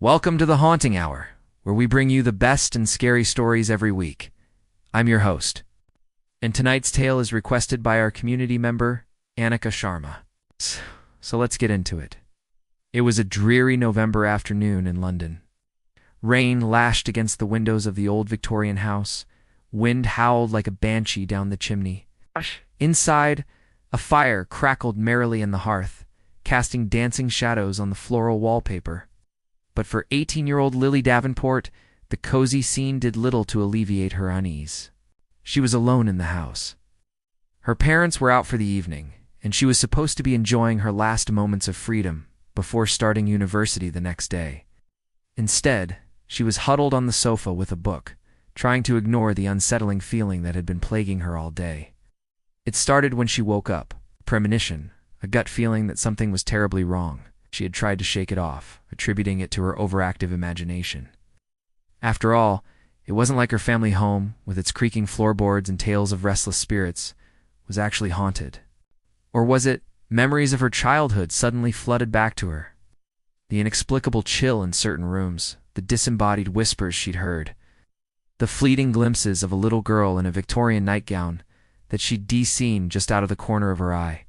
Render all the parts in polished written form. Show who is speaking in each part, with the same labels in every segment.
Speaker 1: Welcome to the Haunting Hour, where we bring you the best and scary stories every week. I'm your host, and tonight's tale is requested by our community member, Annika Sharma. So let's get into it. It was a dreary November afternoon in London. Rain lashed against the windows of the old Victorian house. Wind howled like a banshee down the chimney. Inside, a fire crackled merrily in the hearth, casting dancing shadows on the floral wallpaper. But for 18-year-old Lily Davenport, the cozy scene did little to alleviate her unease. She was alone in the house. Her parents were out for the evening, and she was supposed to be enjoying her last moments of freedom before starting university the next day. Instead, she was huddled on the sofa with a book, trying to ignore the unsettling feeling that had been plaguing her all day. It started when she woke up, a premonition, a gut feeling that something was terribly wrong. She had tried to shake it off, attributing it to her overactive imagination. After all, it wasn't like her family home, with its creaking floorboards and tales of restless spirits, was actually haunted. Or was it memories of her childhood suddenly flooded back to her? The inexplicable chill in certain rooms, the disembodied whispers she'd heard, the fleeting glimpses of a little girl in a Victorian nightgown that she'd seen just out of the corner of her eye.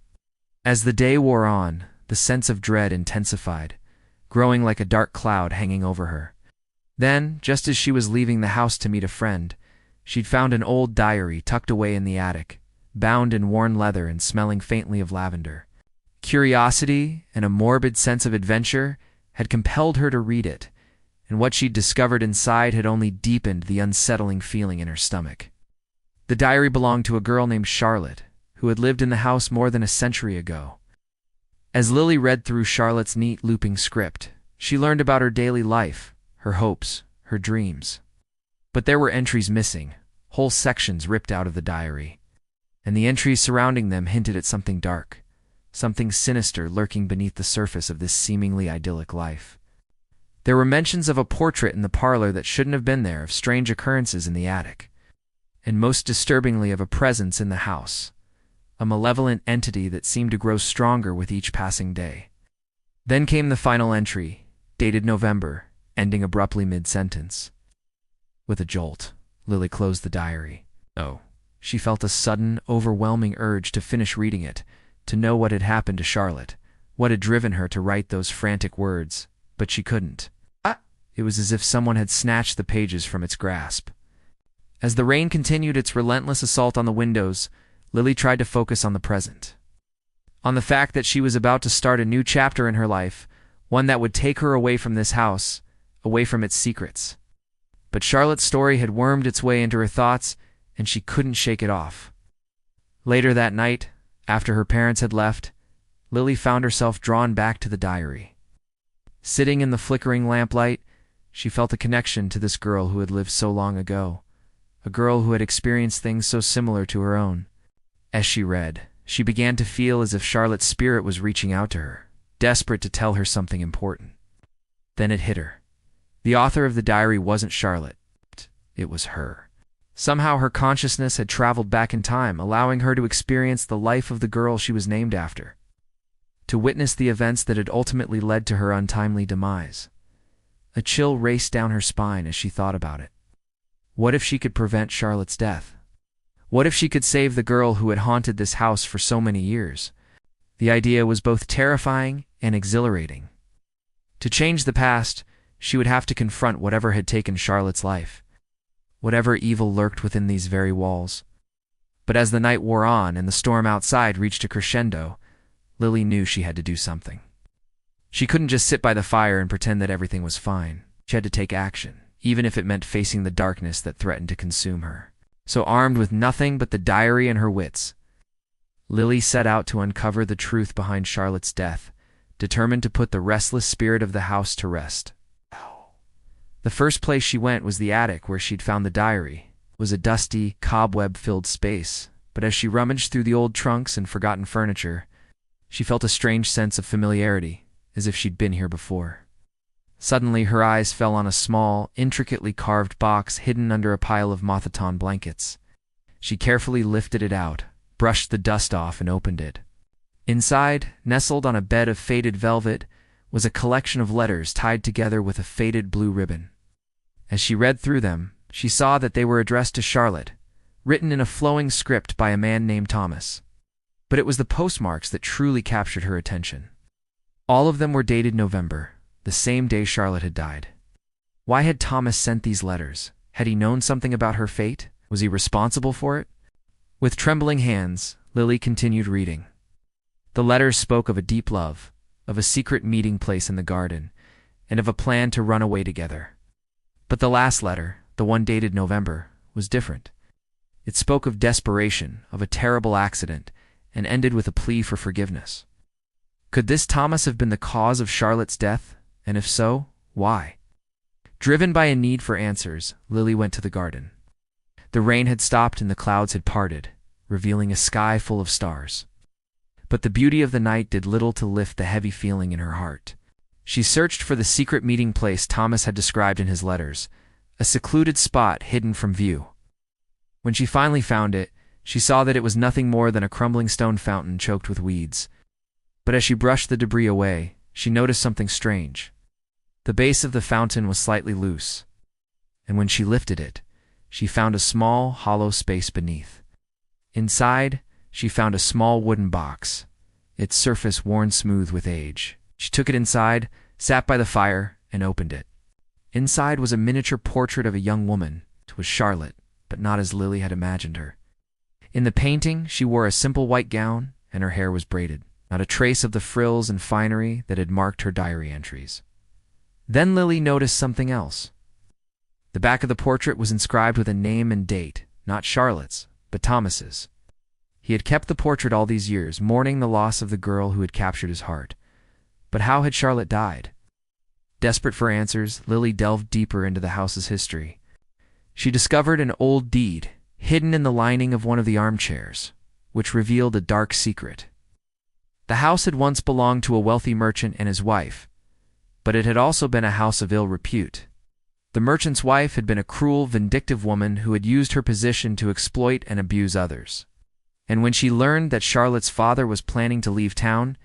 Speaker 1: As the day wore on, the sense of dread intensified, growing like a dark cloud hanging over her. Then, just as she was leaving the house to meet a friend, she'd found an old diary tucked away in the attic, bound in worn leather and smelling faintly of lavender. Curiosity and a morbid sense of adventure had compelled her to read it, and what she'd discovered inside had only deepened the unsettling feeling in her stomach. The diary belonged to a girl named Charlotte, who had lived in the house more than a century ago. As Lily read through Charlotte's neat looping script, she learned about her daily life, her hopes, her dreams. But there were entries missing, whole sections ripped out of the diary, and the entries surrounding them hinted at something dark, something sinister lurking beneath the surface of this seemingly idyllic life. There were mentions of a portrait in the parlor that shouldn't have been there, of strange occurrences in the attic, and most disturbingly of a presence in the house, a malevolent entity that seemed to grow stronger with each passing day. Then came the final entry, dated November, ending abruptly mid-sentence. With a jolt, Lily closed the diary. Oh, she felt a sudden, overwhelming urge to finish reading it, to know what had happened to Charlotte, what had driven her to write those frantic words, but she couldn't. It was as if someone had snatched the pages from its grasp. As the rain continued its relentless assault on the windows, Lily tried to focus on the present, on the fact that she was about to start a new chapter in her life, one that would take her away from this house, away from its secrets. But Charlotte's story had wormed its way into her thoughts, and she couldn't shake it off. Later that night, after her parents had left, Lily found herself drawn back to the diary. Sitting in the flickering lamplight, she felt a connection to this girl who had lived so long ago, a girl who had experienced things so similar to her own. As she read, she began to feel as if Charlotte's spirit was reaching out to her, desperate to tell her something important. Then it hit her. The author of the diary wasn't Charlotte. It was her. Somehow her consciousness had traveled back in time, allowing her to experience the life of the girl she was named after, to witness the events that had ultimately led to her untimely demise. A chill raced down her spine as she thought about it. What if she could prevent Charlotte's death? What if she could save the girl who had haunted this house for so many years? The idea was both terrifying and exhilarating. To change the past, she would have to confront whatever had taken Charlotte's life, whatever evil lurked within these very walls. But as the night wore on and the storm outside reached a crescendo, Lily knew she had to do something. She couldn't just sit by the fire and pretend that everything was fine. She had to take action, even if it meant facing the darkness that threatened to consume her. So armed with nothing but the diary and her wits, Lily set out to uncover the truth behind Charlotte's death, determined to put the restless spirit of the house to rest. The first place she went was the attic where she'd found the diary. It was a dusty, cobweb-filled space, but as she rummaged through the old trunks and forgotten furniture, she felt a strange sense of familiarity, as if she'd been here before. Suddenly, her eyes fell on a small, intricately carved box hidden under a pile of Mothaton blankets. She carefully lifted it out, brushed the dust off, and opened it. Inside, nestled on a bed of faded velvet, was a collection of letters tied together with a faded blue ribbon. As she read through them, she saw that they were addressed to Charlotte, written in a flowing script by a man named Thomas. But it was the postmarks that truly captured her attention. All of them were dated November, the same day Charlotte had died. Why had Thomas sent these letters? Had he known something about her fate? Was he responsible for it? With trembling hands, Lily continued reading. The letters spoke of a deep love, of a secret meeting place in the garden, and of a plan to run away together. But the last letter, the one dated November, was different. It spoke of desperation, of a terrible accident, and ended with a plea for forgiveness. Could this Thomas have been the cause of Charlotte's death? And if so, why? Driven by a need for answers, Lily went to the garden. The rain had stopped and the clouds had parted, revealing a sky full of stars. But the beauty of the night did little to lift the heavy feeling in her heart. She searched for the secret meeting place Thomas had described in his letters, a secluded spot hidden from view. When she finally found it, she saw that it was nothing more than a crumbling stone fountain choked with weeds. But as she brushed the debris away, she noticed something strange. The base of the fountain was slightly loose, and when she lifted it, she found a small, hollow space beneath. Inside, she found a small wooden box, its surface worn smooth with age. She took it inside, sat by the fire, and opened it. Inside was a miniature portrait of a young woman. It was Charlotte, but not as Lily had imagined her. In the painting, she wore a simple white gown, and her hair was braided, not a trace of the frills and finery that had marked her diary entries. Then Lily noticed something else. The back of the portrait was inscribed with a name and date, not Charlotte's, but Thomas's. He had kept the portrait all these years, mourning the loss of the girl who had captured his heart. But how had Charlotte died? Desperate for answers, Lily delved deeper into the house's history. She discovered an old deed, hidden in the lining of one of the armchairs, which revealed a dark secret. The house had once belonged to a wealthy merchant and his wife, but it had also been a house of ill repute. The merchant's wife had been a cruel, vindictive woman who had used her position to exploit and abuse others. And when she learned that Charlotte's father was planning to leave town,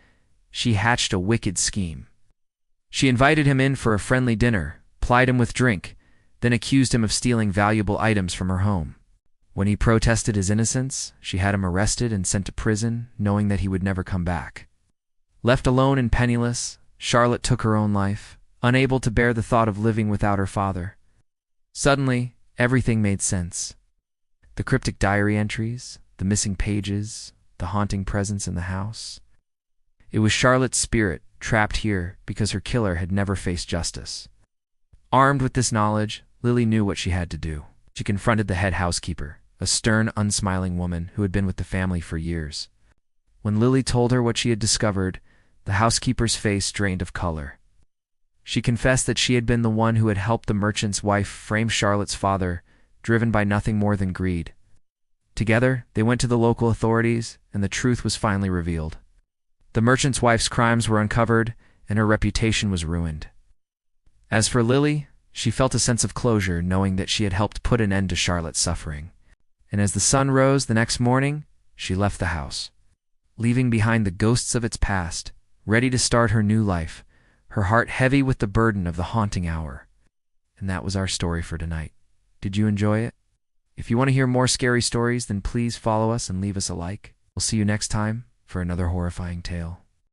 Speaker 1: she hatched a wicked scheme. She invited him in for a friendly dinner, plied him with drink, then accused him of stealing valuable items from her home. When he protested his innocence, she had him arrested and sent to prison, knowing that he would never come back. Left alone and penniless, Charlotte took her own life, unable to bear the thought of living without her father. Suddenly, everything made sense. The cryptic diary entries, the missing pages, the haunting presence in the house. It was Charlotte's spirit, trapped here because her killer had never faced justice. Armed with this knowledge, Lily knew what she had to do. She confronted the head housekeeper, a stern, unsmiling woman who had been with the family for years. When Lily told her what she had discovered, the housekeeper's face drained of color. She confessed that she had been the one who had helped the merchant's wife frame Charlotte's father, driven by nothing more than greed. Together, they went to the local authorities, and the truth was finally revealed. The merchant's wife's crimes were uncovered, and her reputation was ruined. As for Lily, she felt a sense of closure knowing that she had helped put an end to Charlotte's suffering. And as the sun rose the next morning, she left the house, leaving behind the ghosts of its past, ready to start her new life, her heart heavy with the burden of the haunting hour. And that was our story for tonight. Did you enjoy it? If you want to hear more scary stories, then please follow us and leave us a like. We'll see you next time for another horrifying tale.